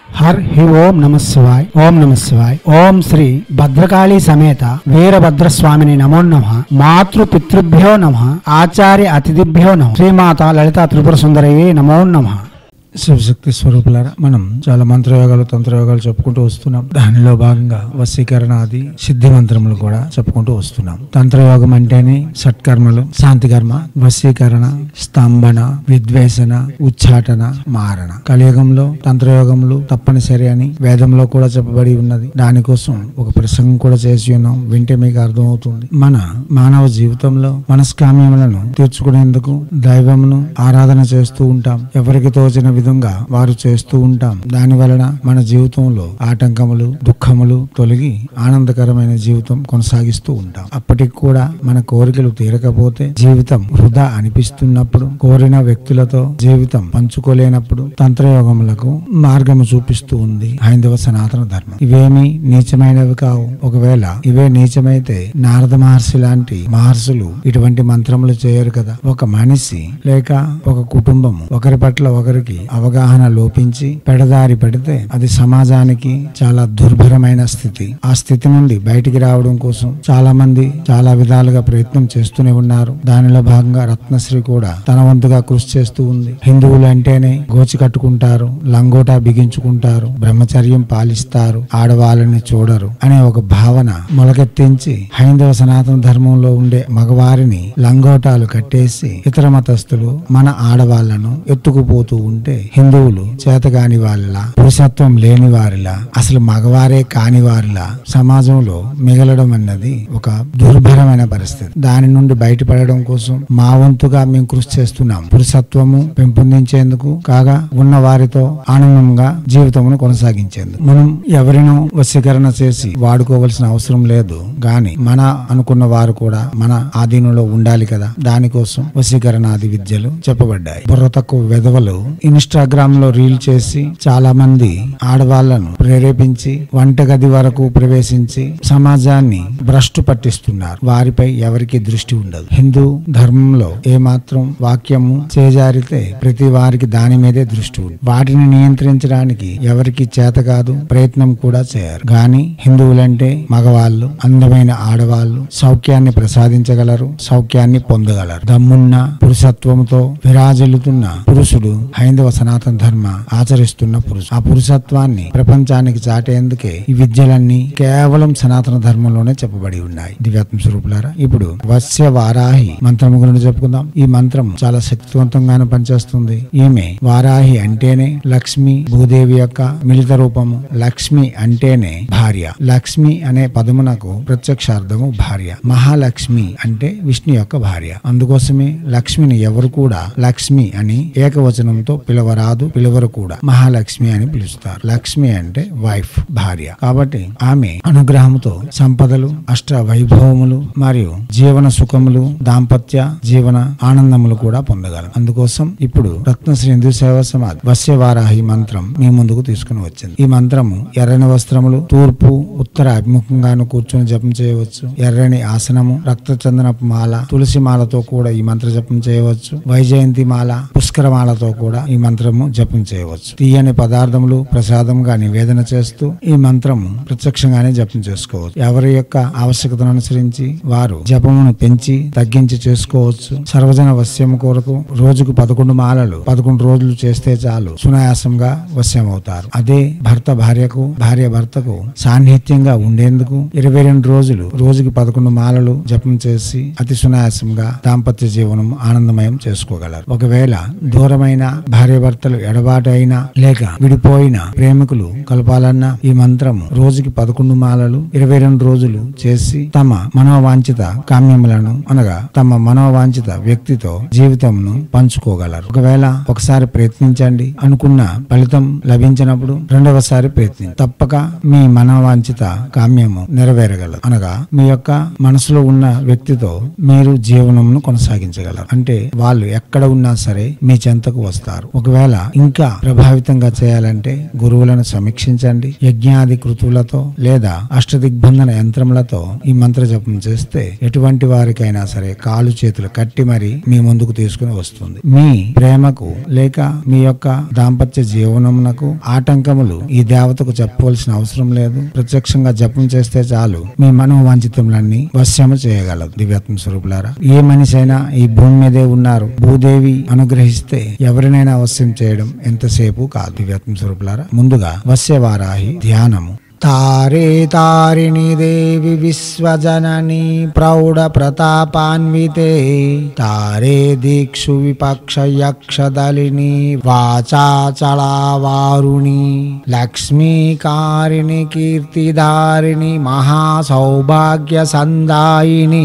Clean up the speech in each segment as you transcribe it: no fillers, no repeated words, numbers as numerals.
Her హి ఓం నమ శివాయ్. ఓం నమ శివాయ్. ఓం శ్రీ భద్రకాళీ సమేత వీరభద్రస్వామిని నమో నమః. మాతృ పితృభ్యో నమః. ఆచార్య అతిథిభ్యో నమః. శ్రీమాత లలితా త్రిపుర సుందరయే నమో నమః. శివశక్తి స్వరూపులారా, మనం చాలా మంత్రయోగాలు తంత్రయోగాలు చెప్పుకుంటూ వస్తున్నాం. దానిలో భాగంగా వశీకరణ ఆది సిద్ధి మంత్రములు కూడా చెప్పుకుంటూ వస్తున్నాం. తంత్రయోగం అంటేనే షట్కర్మలు, శాంతికర్మ, వశీకరణ, స్తంభన, విద్వేషణ, ఉచ్చాటన, మారణ. కలియుగంలో తంత్రయోగములు తప్పనిసరి అని వేదంలో కూడా చెప్పబడి ఉన్నది. దానికోసం ఒక ప్రసంగం కూడా చేసి ఉన్నాం. వింటే మీకు అర్థమవుతుంది. మన మానవ జీవితంలో మనస్కామ్యములను తీర్చుకునేందుకు దైవమును ఆరాధన చేస్తూ ఉంటాం. ఎవరికి తోచిన విధంగా వారు చేస్తూ ఉంటాం. దాని వలన మన జీవితంలో ఆటంకములు, దుఃఖములు తొలగి ఆనందకరమైన జీవితం కొనసాగిస్తూ ఉంటాం. అప్పటికి కూడా మన కోరికలు తీరకపోతే, జీవితం వృధా అనిపిస్తున్నప్పుడు, కోరిన వ్యక్తులతో జీవితం పంచుకోలేనప్పుడు తంత్రయోగములకు మార్గము చూపిస్తూ ఉంది హైందవ సనాతన ధర్మం. ఇవేమీ నీచమైనవి కావు. ఒకవేళ ఇవే నీచమైతే నారద మహర్షి లాంటి మహర్షులు ఇటువంటి మంత్రములు చేయరు కదా. ఒక మనిషి లేక ఒక కుటుంబం ఒకరి పట్ల ఒకరికి అవగాహన లోపించి పెడదారి పెడితే అది సమాజానికి చాలా దుర్భరమైన స్థితి. ఆ స్థితి నుండి బయటికి రావడం కోసం చాలా మంది చాలా విధాలుగా ప్రయత్నం చేస్తూనే ఉన్నారు. దానిలో భాగంగా రత్నశ్రీ కూడా తన వంతుగా కృషి చేస్తూ ఉంది. హిందువులు అంటేనే గోచి కట్టుకుంటారు, లంగోటా బిగించుకుంటారు, బ్రహ్మచర్యం పాలిస్తారు, ఆడవాళ్ళని చూడరు అనే ఒక భావన మొలకెత్తించి హైందవ సనాతన ధర్మంలో ఉండే మగవారిని లంగోటాలు కట్టేసి ఇతర మతస్థులు మన ఆడవాళ్లను ఎత్తుకుపోతూ ఉంటే హిందువులు చేతగాని వాళ్ళ, పురుషత్వం లేని వారిలా, అసలు మగవారే కాని వారిలా సమాజంలో మిగలడం అన్నది ఒక దుర్భరమైన పరిస్థితి. దాని నుండి బయటపడడం కోసం మా వంతుగా మేము కృషి చేస్తున్నాం. పురుషత్వము పెంపొందించేందుకు కాగా ఉన్న వారితో ఆనందంగా జీవితమును కొనసాగించేందుకు. మనం ఎవరినో వశీకరణ చేసి వాడుకోవాల్సిన అవసరం లేదు. గాని మన అనుకున్న వారు కూడా మన ఆధీనంలో ఉండాలి కదా. దానికోసం వశీకరణాది విద్యలు చెప్పబడ్డాయి. బుర్ర తక్కువ వెధవలు ఇన్స్టాగ్రామ్ లో రీల్ చేసి చాలా మంది ఆడవాళ్లను ప్రేరేపించి వంటగది వరకు ప్రవేశించి సమాజాన్ని భ్రష్టు పట్టిస్తున్నారు. వారిపై ఎవరికి దృష్టి ఉండదు. హిందూ ధర్మంలో ఏమాత్రం వాక్యము చేజారితే ప్రతి వారికి దాని మీదే దృష్టి ఉంది. వాటిని నియంత్రించడానికి ఎవరికి చేత కాదు, ప్రయత్నం కూడా చేయరు. గాని హిందువులంటే మగవాళ్ళు, అందమైన ఆడవాళ్ళు సౌఖ్యాన్ని ప్రసాదించగలరు, సౌఖ్యాన్ని పొందగలరు. దమ్మున్న పురుషత్వంతో విరాజిల్లుతున్న పురుషుడు హైందవ సనాతన ధర్మ ఆచరిస్తున్న పురుషుడు. ఆ పురుషత్వాన్ని ప్రపంచానికి చాటేందుకే ఈ విద్యలన్నీ కేవలం సనాతన ధర్మంలోనే చెప్పబడి ఉన్నాయి. దివ్యాత్మ స్వరూపులారా, ఇప్పుడు వస్య వారాహి మంత్రం గురించి చెప్పుకుందాం. ఈ మంత్రం చాలా శక్తివంతంగానే పనిచేస్తుంది. ఈమె వారాహి అంటేనే లక్ష్మి భూదేవి యొక్క మిళిత రూపము. లక్ష్మి అంటేనే భార్య. లక్ష్మి అనే పదమునకు ప్రత్యక్షార్థము భార్య. మహాలక్ష్మి అంటే విష్ణు యొక్క భార్య. అందుకోసమే లక్ష్మిని ఎవరు కూడా లక్ష్మి అని ఏకవచనంతో పిలవరాదు, పిలవరు కూడా. మహాలక్ష్మి అని పిలుస్తారు. లక్ష్మి అంటే వైఫ్, భార్య. కాబట్టి ఆమె అనుగ్రహంతో సంపదలు, అష్ట వైభవములు మరియు జీవన సుఖములు, దాంపత్య జీవన ఆనందములు కూడా పొందగలం. అందుకోసం ఇప్పుడు రత్నశ్రీ హిందూ సేవా సమాజ్ వస్యవారాహి మంత్రం మీ ముందుకు తీసుకుని వచ్చింది. ఈ మంత్రము ఎర్రని వస్త్రములు, తూర్పు ఉత్తర అభిముఖంగాను కూర్చొని జపం చేయవచ్చు. ఎర్రని ఆసనము, రక్తచందనపు మాల, తులసి మాలతో కూడా ఈ మంత్ర జపం చేయవచ్చు. వైజయంతి మాల, పుష్కరమాలతో కూడా ఈ మంత్రము జపం చేయవచ్చు. తీయని పదార్థములు ప్రసాదంగా నివేదన చేస్తూ ఈ మంత్రము ప్రత్యక్షంగానే జపం చేసుకోవచ్చు. ఎవరి యొక్క ఆవశ్యకతను అనుసరించి వారు జపమును పెంచి తగ్గించి చేసుకోవచ్చు. సర్వజన వశ్యము కొరకు రోజుకు 11 మాలలు 11 రోజులు చేస్తే చాలు సునాయాసంగా వశ్యం అవుతారు. అదే భర్త భార్యకు, భార్య భర్తకు సాన్నిహిత్యంగా ఉండేందుకు 22 రోజులు రోజుకి 11 మాలలు జపం చేసి అతి సునాయాసంగా దాంపత్య జీవనం ఆనందమయం చేసుకోగలరు. ఒకవేళ దూరమైన భార్య భర్తలు ఎడబాటు అయినా లేక విడిపోయిన ప్రేమికులు కలపాలన్నా ఈ మంత్రం రోజుకి 11 మాలలు 22 రోజులు చేసి తమ మనోవాంఛిత కామ్యములను అనగా తమ మనోవాంఛిత వ్యక్తితో జీవితంను పంచుకోగలరు. ఒకవేళ ఒకసారి ప్రయత్నించండి, అనుకున్న ఫలితం లభించినప్పుడు రెండవసారి ప్రయత్నించండి. తప్పక మీ మనోవాంఛిత కామ్యము నెరవేరగలదు. అనగా మీ యొక్క మనసులో ఉన్న వ్యక్తితో మీరు జీవనమును కొనసాగించగలరు. అంటే వాళ్ళు ఎక్కడ ఉన్నా సరే మీ చెంతకు వస్తారు. ఒకవేళ ఒకవేళ ఇంకా ప్రభావితంగా చేయాలంటే గురువులను సమీక్షించండి. యజ్ఞాది కృతువులతో లేదా అష్టదిగ్బంధన యంత్రములతో ఈ మంత్ర జపం చేస్తే ఎటువంటి వారికైనా సరే కాలు చేతులు కట్టి మరి మీ ముందుకు తీసుకుని వస్తుంది. మీ ప్రేమకు లేక మీ యొక్క దాంపత్య జీవనమునకు ఆటంకములు ఈ దేవతకు చెప్పవలసిన అవసరం లేదు. ప్రత్యక్షంగా జపం చేస్తే చాలు మీ మనోవాంఛితములన్నీ వశ్యము చేయగలదు. దివ్యాత్మ స్వరూపులారా, ఏ మనిషి అయినా ఈ భూమి మీదే ఉన్నారు. భూదేవి అనుగ్రహిస్తే ఎవరినైనా వశ్యం చేయడం ఎంతసేపు కాదు. దివ్యాత్మ స్వరూపులారా, ముందుగా వశ్యవారాహి ధ్యానము. తారే తారిణి దేవి విశ్వజనని ప్రౌఢ ప్రతాపాన్వితే తారే దీక్షు విపక్ష యక్షదలిని వాచాచళావారుణి లక్ష్మీకారిణి కీర్తిధారిణి మహాసౌభాగ్య సందాయిని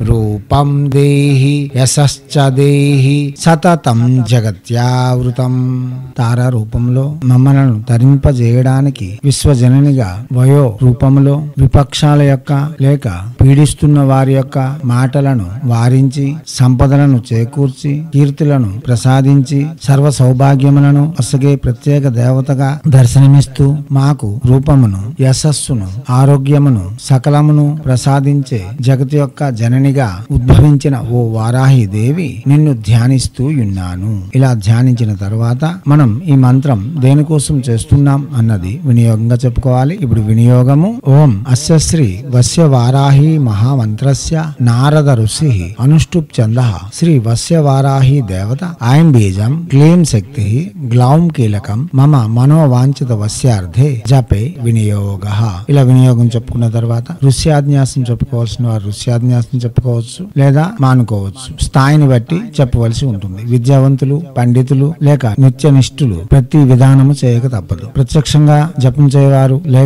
రూపం దేహి యశశ్చ దేహి సతతం జగత్యావృతం. తారా రూపంలో మమ్మలను తరింపజేయడానికి విశ్వజననిగా వయో రూపములో విపక్షాల యొక్క లేక పీడిస్తున్న వారి యొక్క మాటలను వారించి సంపదలను చేకూర్చి కీర్తులను ప్రసాదించి సర్వ సౌభాగ్యములను ఒసగే ప్రత్యేక దేవతగా దర్శనమిస్తూ మాకు రూపమును యశస్సును ఆరోగ్యమును సకలమును ప్రసాదించే జగతి యొక్క జననిగా ఉద్భవించిన ఓ వారాహి దేవి నిన్ను ధ్యానిస్తూ ఉన్నాను. ఇలా ధ్యానించిన తరువాత మనం ఈ మంత్రం దేనికోసం చేస్తున్నాం అన్నది వినియోగంగా చెప్పుకోవాలి. ఇప్పుడు వినియోగము. ఓం అస్య శ్రీ వస్య వారాహి మహామంత్రస్య నారద ఋషి అనుష్టుప్ చంద శ్రీ వస్య వారాహి దేవత ఐం బీజం క్లీం శక్తి గ్లౌం కీలకం మమ మనోవాంఛిత వస్యార్థే జపే వినియోగ. ఇలా వినియోగం చెప్పుకున్న తర్వాత ఋష్యాజ్ఞాసం చెప్పుకోవాల్సిన వారు ఋష్యాజ్ఞాసం చెప్పుకోవచ్చు లేదా మానుకోవచ్చు. స్థాయిని బట్టి చెప్పవలసి ఉంటుంది. విద్యావంతులు పండితులు లేక నిత్యనిష్ఠులు ప్రతి విధానము చేయక తప్పదు. ప్రత్యక్షంగా జపం చేయవారు లేక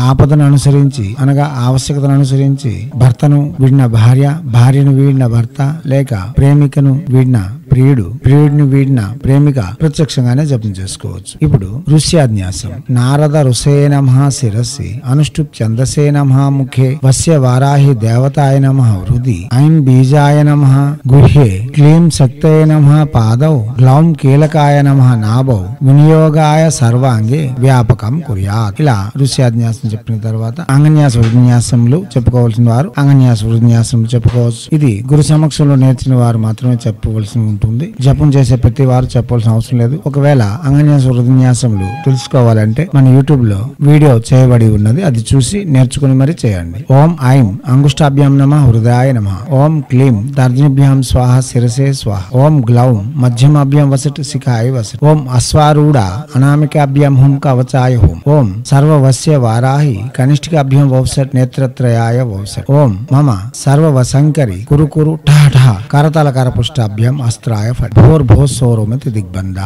ఆపదను అనుసరించి అనగా ఆవశ్యకతను అనుసరించి భర్తను వీడిన భార్య, భార్యను వీడిన భర్త లేక ప్రేమికను వీడిన ప్రియుడు, ప్రియుడిని వీడిన ప్రేమిక ప్రత్యక్షంగానే జపం చేసుకోవచ్చు. ఇప్పుడు ఋష్యాజ్ఞాసం. నారద ఋషే నమః శిరస్సి అనుష్టుప్ ఛందసే నమః ముఖే వస్య వారాహి దేవతాయ నమః హృది ఐం బీజాయ నమః గుహ్యే క్లీం శక్తయ నమః పాదౌ గ్లౌం కీలకాయ నమః నాభౌ వినియోగాయ సర్వాంగే వ్యాపకం కుర్యాత్. ఇలా ఋష్యాజ్ఞాసం చెప్పిన తర్వాత అంగన్యాస విన్యాసములు చెప్పుకోవాల్సిన వారు అంగన్యాస విన్యాసములు చెప్పుకోవచ్చు. ఇది గురు సమక్షంలో నేర్చిన వారు మాత్రమే చెప్పవలసి ఉంటుంది. జపం చేసే ప్రతి వారు చెప్పవలసిన అవసరం లేదు. ఒకవేళ అంగన్యాస విన్యాసములు తెలుసుకోవాలంటే మన యూట్యూబ్ లో వీడియో చేయబడి ఉన్నది, అది చూసి నేర్చుకుని మరి చేయండి. ఓం ఐం అంగుష్టాభ్యాం నమః హృదయాయ నమః. ఓం క్లీం తర్జనిభ్యాం స్వాహ శిరసే స్వాహ. ఓం గ్లౌం మధ్యమాభ్యాం వసట్ శిఖాయ వసట్. ఓం అశ్వారూఢ అనామికాభ్యాం హుం కవచాయ హుం. ఓం సర్వవస్య వారాహి కనిష్ఠికాభ్యాం వౌసట్ నేత్రత్రయాయ వౌసట్. ఓం మమ సర్వవసంకరి కురు కురు ఠా ఠా కరతల కరపుష్టాభ్యాం అస్త్రాయ ఫట్ భోర్ భోర్ సౌరమతి దిగ్బంధ.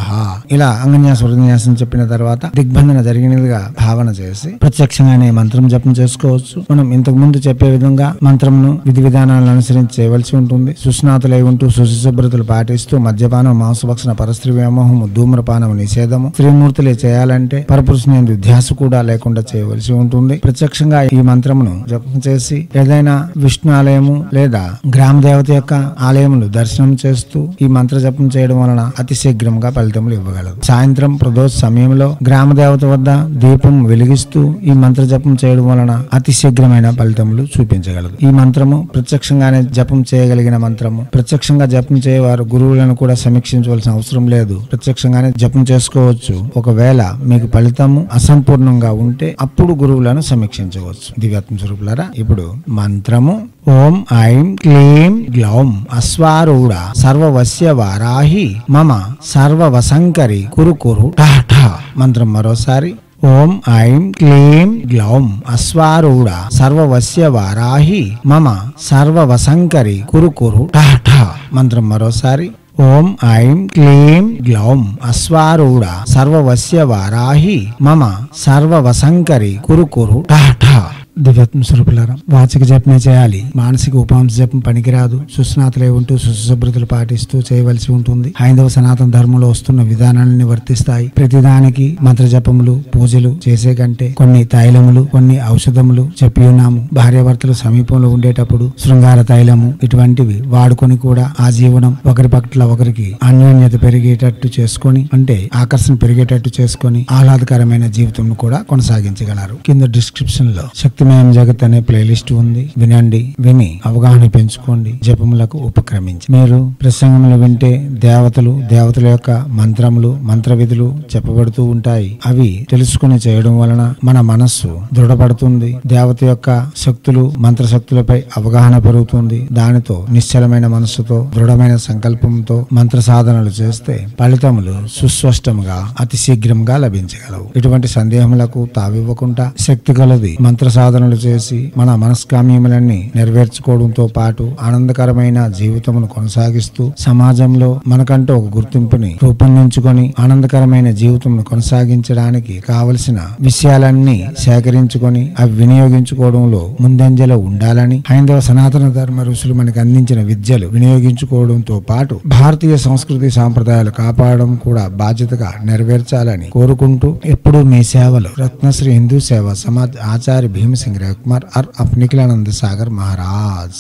ఇలా అంగన్యాస విన్యాసం చెప్పిన తర్వాత దిగ్బంధన జరిగినదిగా భావన చేసి ప్రత్యక్షంగానే మంత్రం జపం చేసుకోవచ్చు. మనం ఇంతకు ముందు చెప్పే విధంగా మంత్రంను విధి విధానాలను అనుసరించి చేయవలసి ఉంటుంది. సుస్నాతులై ఉంటూ శుచిశుభ్రతలు పాటిస్తూ మద్యపానం, మాంసభక్షణ, పరస్త్రీ వ్యామోహము, ధూమ్రపానం నిషేధము, స్త్రీమూర్తులే చేయాలంటే పరపురుషుని ధ్యాస కూడా లేకుండా చేయవలసి ఉంటుంది. ప్రత్యక్షంగా ఈ మంత్రమును జపం చేసి ఏదైనా విష్ణు ఆలయము లేదా గ్రామ దేవత యొక్క ఆలయములు దర్శనం చేస్తూ ఈ మంత్ర జపం చేయడం వలన అతి శీఘ్రంగా ఫలితములు ఇవ్వగలదు. సాయంత్రం ప్రదోష సమయంలో గ్రామ దేవత వద్ద దీపం వెలిగిస్తూ ఈ మంత్ర జపం చేయడం వలన అతి శీఘ్రమైన ఫలితములు చూపించగలదు. ఈ మంత్రము ప్రత్యక్షంగానే జపం చేయగలిగిన మంత్రము. ప్రత్యక్షంగా జపం చేయవారు గురువులను కూడా సమీక్షించవలసిన అవసరం లేదు. ప్రత్యక్షంగానే జపం చేసుకోవచ్చు. ఒకవేళ మీకు ఫలితము అసంపూర్ణంగా ఉంటే అప్పుడు గురువులను సమీక్షించవచ్చు. దివ్యాత్మ స్వరూపులారా, ఇప్పుడు మంత్రము. ఓం ఐం క్లీం గ్లౌం అశ్వారూఢ సర్వవస్య వారాహి మమ సర్వవసంకరి కురు కురు ఠా ఠా. మంత్రం మరోసారి. ఓం ఐం క్లీం గ్లౌం అశ్వారూఢ సర్వవస్య వారాహి మమ సర్వవసంకరి కురు కురు ఠా ఠా. మంత్రం మరోసారి. ఓం ఐం క్లీం గ్లౌం అశ్వారూఢ సర్వవస్య వారాహి మమ సర్వవసంకరి కురు కురు ఠా ఠా. దివ్యాత్మ స్వరూపులారా, వాచిక జపమే చేయాలి. మానసిక ఉపాంశ జపం పనికిరాదు. సుస్నాతులై ఉంటూ సుశుభ్రతలు పాటిస్తూ చేయవలసి ఉంటుంది. హైందవ సనాతన ధర్మంలో వస్తున్న విధానాలని వర్తిస్తాయి. ప్రతిదానికి మంత్ర జపములు పూజలు చేసే కంటే కొన్ని తైలములు కొన్ని ఔషధములు చెప్పి ఉన్నాము. భార్యాభర్తలు సమీపంలో ఉండేటప్పుడు శృంగార తైలము ఇటువంటివి వాడుకొని కూడా ఆ జీవనం ఒకరి పట్ల ఒకరికి అన్యోన్యత పెరిగేటట్టు చేసుకొని, అంటే ఆకర్షణ పెరిగేటట్టు చేసుకొని ఆహ్లాదకరమైన జీవితం కూడా కొనసాగించగలరు. కింద డిస్క్రిప్షన్ లో శక్తిమయం జగత్ అనే ప్లేలిస్ట్ ఉంది. వినండి, విని అవగాహన పెంచుకోండి, జపములకు ఉపక్రమించి. మీరు ప్రసంగములు వింటే దేవతల యొక్క మంత్రములు మంత్ర విధులు చెప్పబడుతూ ఉంటాయి. అవి తెలుసుకుని చేయడం వలన మన మనస్సు దృఢపడుతుంది. దేవత యొక్క శక్తులు మంత్ర శక్తులపై అవగాహన పెరుగుతుంది. దానితో నిశ్చలమైన మనస్సుతో దృఢమైన సంకల్పంతో మంత్ర సాధనలు చేస్తే ఫలితములు సుస్పష్టంగా అతి శీఘ్రంగా లభించగలవు. ఇటువంటి సందేహములకు తావివ్వకుండా శక్తి కలది మంత్ర సాధనలు చేసి మన మనస్కామ్యములన్నీ నెరవేర్చుకోవడంతో పాటు ఆనందకరమైన జీవితమును కొనసాగిస్తూ సమాజంలో మనకంటూ ఒక గుర్తింపుని రూపొందించుకొని ఆనందకరమైన జీవితమును కొనసాగించడానికి కావలసిన విషయాలన్నీ సేకరించుకొని అవి వినియోగించుకోవడంలో ముందంజలో ఉండాలని హైందవ సనాతన ధర్మ ఋషులు మనకు అందించిన విద్యలు వినియోగించుకోవడంతో పాటు భారతీయ సంస్కృతి సాంప్రదాయాలు కాపాడడం కూడా బాధ్యతగా నెరవేర్చాలని కోరుకుంటూ ఎప్పుడూ మీ సేవలు రత్నశ్రీ హిందూ సేవా సమాజ్ ఆచార్య భీమసింగ్ రవికుమార్ ఆర్ నిఖిలానంద సాగర్ మహారాజ్.